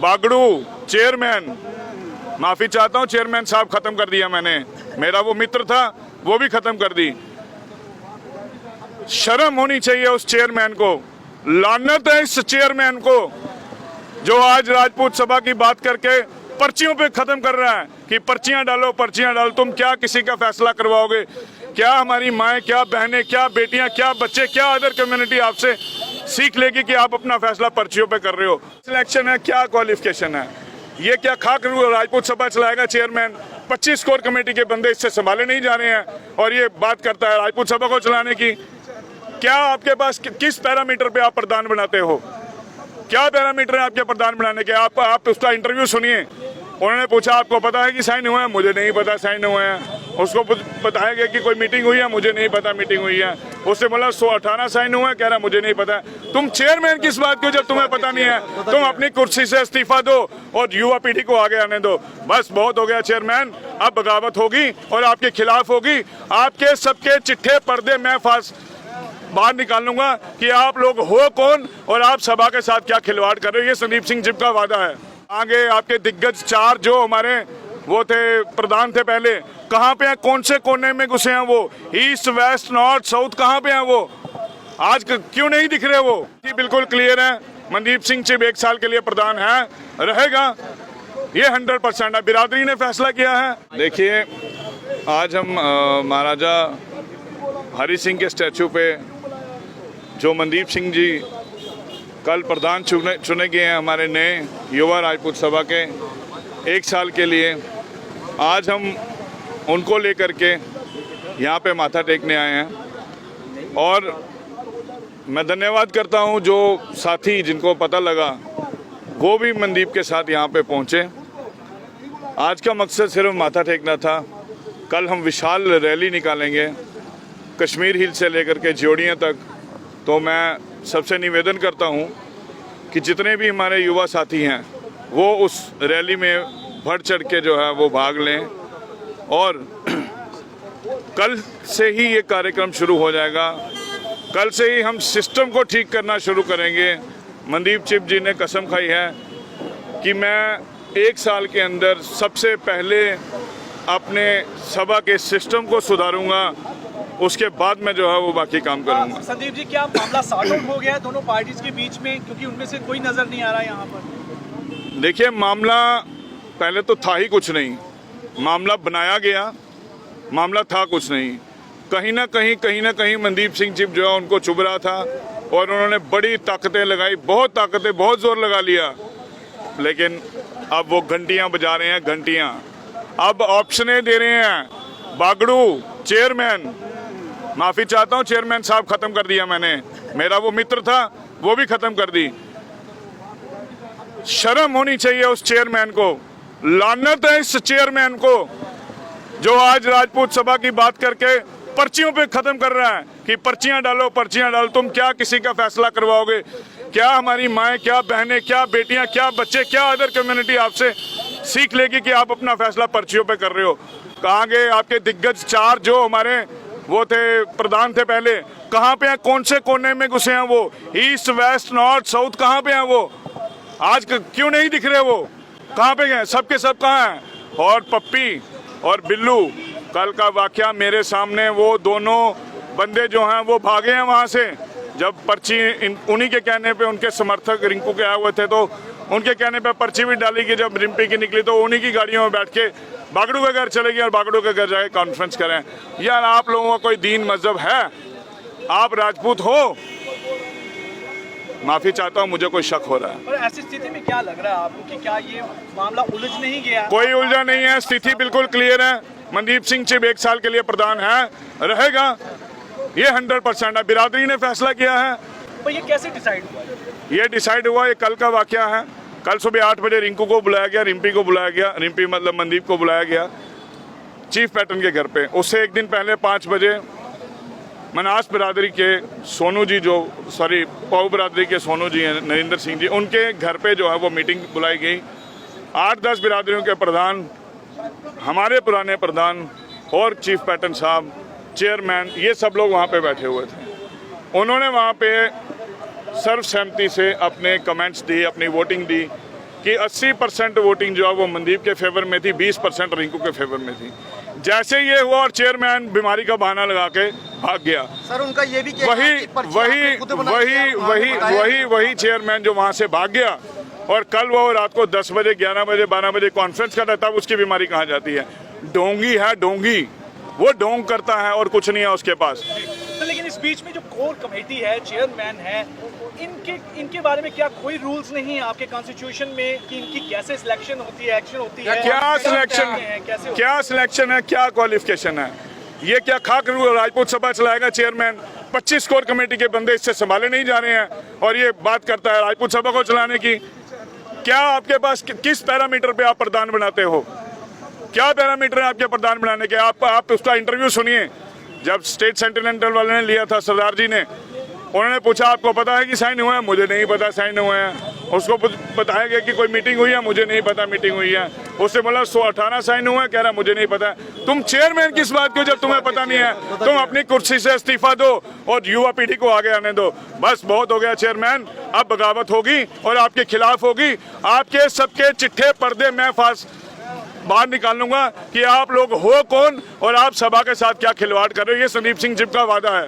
बागड़ू chairman, माफी चाहता हूं, चेयरमैन साहब खत्म कर दिया मैंने, मेरा वो मित्र था वो भी खत्म कर दी। शर्म होनी चाहिए उस चेयरमैन को, लानत है इस चेयरमैन को जो आज राजपूत सभा की बात करके पर्चियों पे खत्म कर रहा है कि पर्चियां डालो पर्चियां डालो। तुम क्या किसी का फैसला करवाओगे? क्या हमारी माएँ, क्या बहनें, क्या बेटियां, क्या बच्चे, क्या अदर कम्युनिटी आपसे सीख लेगी कि आप अपना फैसला पर्चियों पे कर रहे हो? सिलेक्शन है, क्या क्वालिफिकेशन है? ये क्या खाक राजपूत सभा चलाएगा चेयरमैन? 25 कोर कमेटी के बंदे इससे संभाले नहीं जा रहे हैं और ये बात करता है राजपूत सभा को चलाने की। क्या आपके पास किस पैरामीटर पे आप प्रधान बनाते हो? क्या पैरामीटर है आपके प्रधान बनाने के? आप उसका इंटरव्यू सुनिए। उन्होंने पूछा आपको पता है कि साइन हुए हैं? मुझे नहीं पता साइन हुए हैं। उसको बताया गया कि कोई मीटिंग हुई है? मुझे नहीं पता मीटिंग हुई है। उससे बोला 118 साइन हुए हैं, कह रहा मुझे नहीं पता। तुम चेयरमैन किस बात के जब तुम्हें पता नहीं है? तुम अपनी कुर्सी से इस्तीफा दो और युवा पीढ़ी को आगे आने दो। बस बहुत हो गया चेयरमैन, अब बगावत होगी और आपके खिलाफ होगी। आपके सबके चिट्ठे पर्दे मैं बाहर निकाल लूंगा कि आप लोग हो कौन और आप सभा के साथ क्या खिलवाड़ कर रहे हो। ये संदीप सिंह जिप का वादा है। आगे आपके दिग्गज 4 जो हमारे वो थे प्रधान थे पहले, कहाँ पे हैं? कौन से कोने में घुसे हैं वो? ईस्ट, वेस्ट, नॉर्थ, साउथ, कहाँ पे हैं वो? आज क्यों नहीं दिख रहे वो? बिल्कुल क्लियर है, मनदीप सिंह चिब 1 साल के लिए प्रधान है, रहेगा, ये 100% है। बिरादरी ने फैसला किया है। देखिए, आज हम महाराजा हरि सिंह के स्टैचू पे जो मनदीप सिंह जी कल प्रधान चुने गए हैं हमारे नए युवा राजपूत सभा के 1 साल के लिए, आज हम उनको लेकर के यहाँ पे माथा टेकने आए हैं। और मैं धन्यवाद करता हूँ जो साथी जिनको पता लगा वो भी मनदीप के साथ यहाँ पे पहुँचे। आज का मकसद सिर्फ माथा टेकना था। कल हम विशाल रैली निकालेंगे कश्मीर हिल से लेकर के ज्योड़ियाँ तक। तो मैं सबसे निवेदन करता हूँ कि जितने भी हमारे युवा साथी हैं वो उस रैली में बढ़ चढ़ के जो है वो भाग लें। और कल से ही ये कार्यक्रम शुरू हो जाएगा। कल से ही हम सिस्टम को ठीक करना शुरू करेंगे। मनदीप चिब जी ने कसम खाई है कि मैं 1 साल के अंदर सबसे पहले अपने सभा के सिस्टम को सुधारूंगा, उसके बाद में जो है वो बाकी काम करूंगा। संदीप जी, क्या मामला सॉर्ट आउट हो गया है दोनों पार्टीज के बीच में? क्योंकि उनमें से कोई नजर नहीं आ रहा है यहाँ पर। देखिए, मामला पहले तो था ही कुछ नहीं, मामला बनाया गया, मामला था कुछ नहीं। कहीं ना कहीं मनदीप सिंह चिब जो है उनको चुभ रहा था और उन्होंने बड़ी ताकतें लगाई, बहुत जोर लगा लिया। लेकिन अब वो घंटियां बजा रहे हैं, घंटियां। अब ऑप्शनें दे रहे हैं। बागड़ू चेयरमैन, माफी चाहता हूं, चेयरमैन साहब खत्म कर दिया मैंने, मेरा वो मित्र था वो भी खत्म कर दी। शर्म होनी चाहिए उस चेयरमैन को, लानत है इस चेयरमैन को जो आज राजपूत सभा की बात करके पर्चियों पे खत्म कर रहा है कि पर्चियां डालो पर्चियां डालो। तुम क्या किसी का फैसला करवाओगे? क्या हमारी माएँ, क्या बहनें, क्या बेटियां, क्या बच्चे, क्या अदर कम्युनिटी आपसे सीख लेगी कि आप अपना फैसला पर्चियों पे कर रहे हो? कहाँ गए आपके दिग्गज 4 जो हमारे वो थे प्रधान थे पहले, कहाँ पे हैं? कौन से कोने में घुसे हैं वो? ईस्ट, वेस्ट, नॉर्थ, साउथ, कहाँ पे हैं वो? आज क्यों नहीं दिख रहे वो? कहाँ पे गए? सब के सब कहाँ हैं? और पप्पी और बिल्लू, कल का वाकया मेरे सामने, वो दोनों बंदे जो हैं वो भागे हैं वहाँ से। जब पर्ची उन्हीं के कहने पे, उनके समर्थक रिंकू के आए हुए थे तो उनके कहने पे पर्ची भी डाली कि जब रिम्पी की निकली तो उन्हीं की गाड़ियों में बैठ के बागड़ू के घर चले गए और बागड़ू के घर जाके कॉन्फ्रेंस करें। यार, आप लोगों का कोई दीन मजहब है? आप राजपूत हो? माफी चाहता हूँ, मुझे कोई शक हो रहा है। और ऐसी स्थिति में क्या लग रहा है आपको कि क्या ये मामला उलझ नहीं गया? कोई उलझा नहीं है, स्थिति बिल्कुल क्लियर है। मनदीप सिंह चिब 1 साल के लिए प्रधान है, रहेगा, ये 100% है। बिरादरी ने फैसला किया है। तो ये कैसे डिसाइड हुआ? ये डिसाइड हुआ, ये कल का वाकया है। कल सुबह 8 बजे रिंकू को बुलाया गया, रिम्पी को बुलाया गया, रिम्पी मतलब मनदीप को बुलाया गया चीफ पैटर्न के घर पे। उससे 1 दिन पहले 5 बजे मनास बिरादरी के सोनू जी, पाऊ बिरादरी के सोनू जी हैं, नरेंद्र सिंह जी, उनके घर पे जो है वो मीटिंग बुलाई गई। 8-10 बिरादरियों के प्रधान, हमारे पुराने प्रधान और चीफ पैटर्न साहब, चेयरमैन, ये सब लोग वहाँ पे बैठे हुए थे। उन्होंने वहाँ पे सर्वसहमति से अपने कमेंट्स दी, अपनी वोटिंग दी कि 80% वोटिंग जो है वो मनदीप के फेवर में थी, 20% रिंकू के फेवर में थी। जैसे ये हुआ और चेयरमैन बीमारी का बहाना लगा के भाग गया। सर उनका ये भी कहना है कि पर्ची आपने खुद बनाई है, वही चेयरमैन जो वहां से भाग गया और कल वो रात को 10 बजे 11 बजे 12 बजे कॉन्फ्रेंस कर रहा था, उसकी बीमारी कहाँ जाती है? डोंगी है, डोंगी, वो डोंग करता है और कुछ नहीं है उसके पास। तो लेकिन इस बीच में जो कोर कमेटी है, चेयरमैन है, इनके बारे में क्या कोई रूल्स नहीं है आपके कॉन्स्टिट्यूशन में कि इनकी कैसे सिलेक्शन होती है, एक्शन होती है? क्या सिलेक्शन है, क्या क्वालिफिकेशन है? ये क्या खाक राजपूत सभा चलाएगा चेयरमैन? 25 कोर कमेटी के बंदे इससे संभाले नहीं जा रहे हैं और ये बात करता है राजपूत सभा को चलाने की। क्या आपके पास किस पैरामीटर पे आप प्रधान बनाते हो? क्या पैरामीटर है आपके प्रधान बनाने के? आप उसका इंटरव्यू सुनिए। जब स्टेट सेंटिनेंटल वाले ने लिया था, सरदार जी ने, उन्होंने पूछा आपको पता है कि साइन हुआ है? मुझे नहीं पता साइन हुए हैं। उसको बताया गया कि कोई मीटिंग हुई है? मुझे नहीं पता मीटिंग हुई है। उससे बोला 118 साइन हुए हैं, कह रहा मुझे नहीं पता। तुम चेयरमैन किस बात को जब तुम्हें पता नहीं है? तुम अपनी कुर्सी से इस्तीफा दो और युवा पीढ़ी को आगे आने दो। बस बहुत हो गया चेयरमैन, अब बगावत होगी और आपके खिलाफ होगी। आपके सबके चिट्ठे पर्दे मैं बाहर निकालूंगा कि आप लोग हो कौन और आप सभा के साथ क्या खिलवाड़ कर रहे हो। ये संदीप सिंह जिप का वादा है।